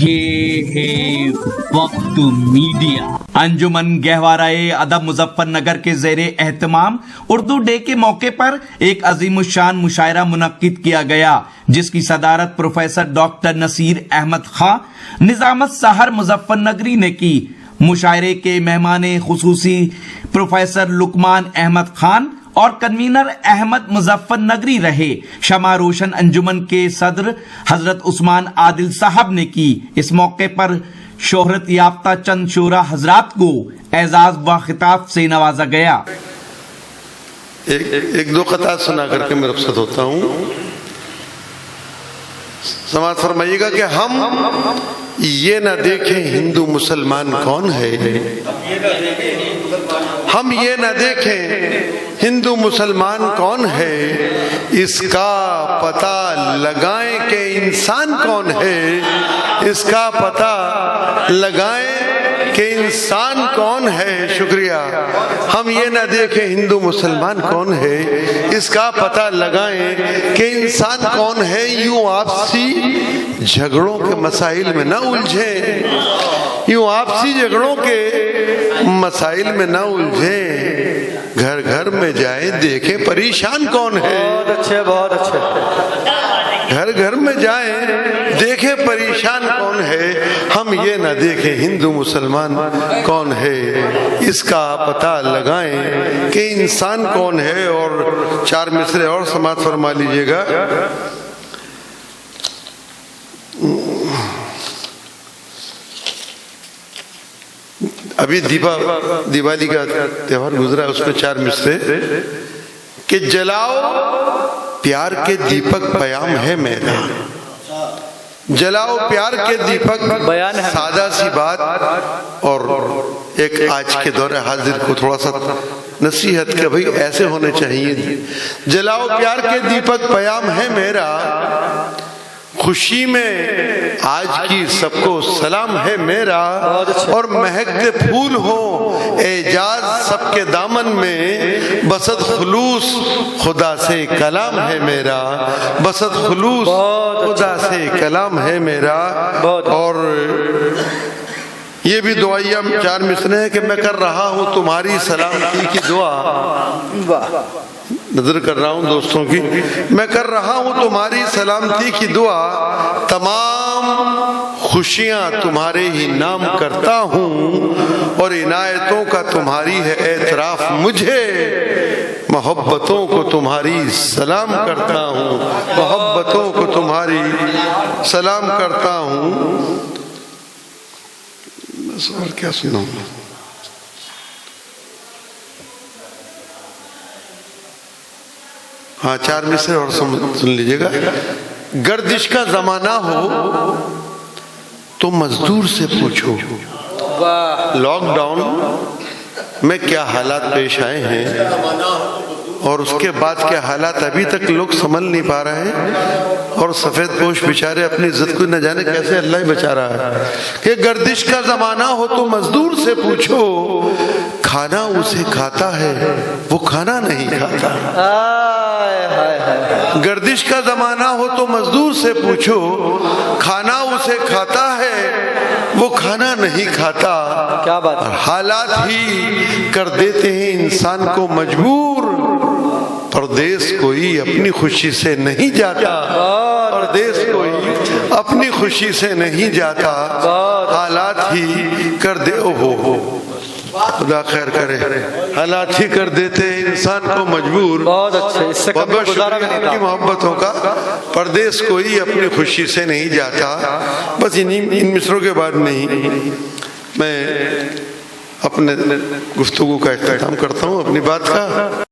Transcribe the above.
ये है वक्त मीडिया। अंजुमन गहवाराए अदब मुजफ्फरनगर के ज़ेरे एहतमाम उर्दू डे के मौके पर एक अजीमुशान मुशायरा मुनक्किद किया गया, जिसकी सदारत प्रोफेसर डॉक्टर नसीर अहमद खां निजामत सहर मुजफ्फरनगरी ने की। मुशायरे के मेहमान खुसूसी प्रोफेसर लुकमान अहमद खान और कन्वीनर अहमद मुजफ्फरनगरी रहे। शमा रोशन अंजुमन के सदर हजरत उस्मान आदिल साहब ने की। इस मौके पर शोहरत याफ्ता चंद शोरा हजरात को एजाज व खिताब से नवाजा गया। एक दो कता सुना करके मैं रुखसत होता हूँ। समाज फरमाइएगा कि हम ये न देखें हिंदू मुसलमान कौन है, हम ये न देखें हिंदू मुसलमान कौन है, इसका पता लगाएं कि इंसान कौन है, इसका पता लगाएं कि इंसान कौन है। शुक्रिया। हम ये न देखें हिंदू मुसलमान कौन है, इसका पता लगाएं कि इंसान कौन है। यूं आपसी झगड़ों के मसाइल में न उलझे, यूं आपसी झगड़ों के मसाइल में न उलझे। घर घर में जाए देखे परेशान कौन है। बहुत अच्छे, बहुत अच्छे। घर घर में जाए देखे परेशान कौन है। हम ये ना देखें हिंदू मुसलमान कौन है, इसका पता लगाएं कि इंसान कौन है। और चार मिसरे और समाप्त फरमा लीजिएगा। अभी दिवाली का त्योहार गुजरा, उसमें चार मिसरे कि जलाओ प्यार के दीपक पयाम है मेरा, जलाओ प्यार के दीपक बयान है। सादा सी बात। और एक आज के दौरे हाजिर को थोड़ा सा नसीहत के भाई ऐसे होने चाहिए। जलाओ प्यार के दीपक पयाम है मेरा, खुशी में आज की सबको सलाम है मेरा। और महकते फूल हो एजाज सबके दामन में, बसत खुलूस खुदा से कलाम है मेरा, बसत खुलूस खुदा से कलाम है मेरा। और ये भी दुआइया चार मिसरे है कि मैं कर रहा हूँ तुम्हारी सलामती की दुआ। नजर कर रहा हूँ दोस्तों की, मैं कर रहा हूँ तुम्हारी सलामती की दुआ। तमाम खुशियाँ तुम्हारे ही नाम करता हूँ, और इनायतों का तुम्हारी है एतराफ मुझे। मोहब्बतों को तुम्हारी सलाम करता हूँ, मोहब्बतों को तुम्हारी सलाम करता हूँ। बस और क्या सुनाऊँ। हाँ, चार मिसरे और सुन लीजिएगा। गर्दिश का जमाना हो तो मजदूर से पूछो, लॉकडाउन में क्या हालात पेश आए हैं और उसके बाद के हालात अभी तक लोग समझ नहीं पा रहे हैं। और सफेद पोश बेचारे अपनी इज्जत को न जाने कैसे अल्लाह ही बचा रहा है। कि गर्दिश का जमाना हो तो मजदूर से पूछो, खाना उसे खाता है वो खाना नहीं खाता। गर्दिश का जमाना हो तो मजदूर से पूछो, खाना उसे खाता है वो खाना नहीं खाता। क्या बात। हालात ही कर देते हैं इंसान को मजबूर, परदेश कोई अपनी खुशी से नहीं जाता, परदेश कोई अपनी खुशी से नहीं जाता। हालात ही कर दे, ओहो खुदा खैर करे, हालात ही कर देते इंसान को मजबूर। बहुत अच्छे, इससे कम गुजारा भी नहीं था। की मोहब्बतों का परदेश कोई अपनी खुशी से नहीं जाता। बस इन मिसरों के बाद नहीं मैं अपने गुफ्तगू का इख्तिताम करता हूँ अपनी बात का।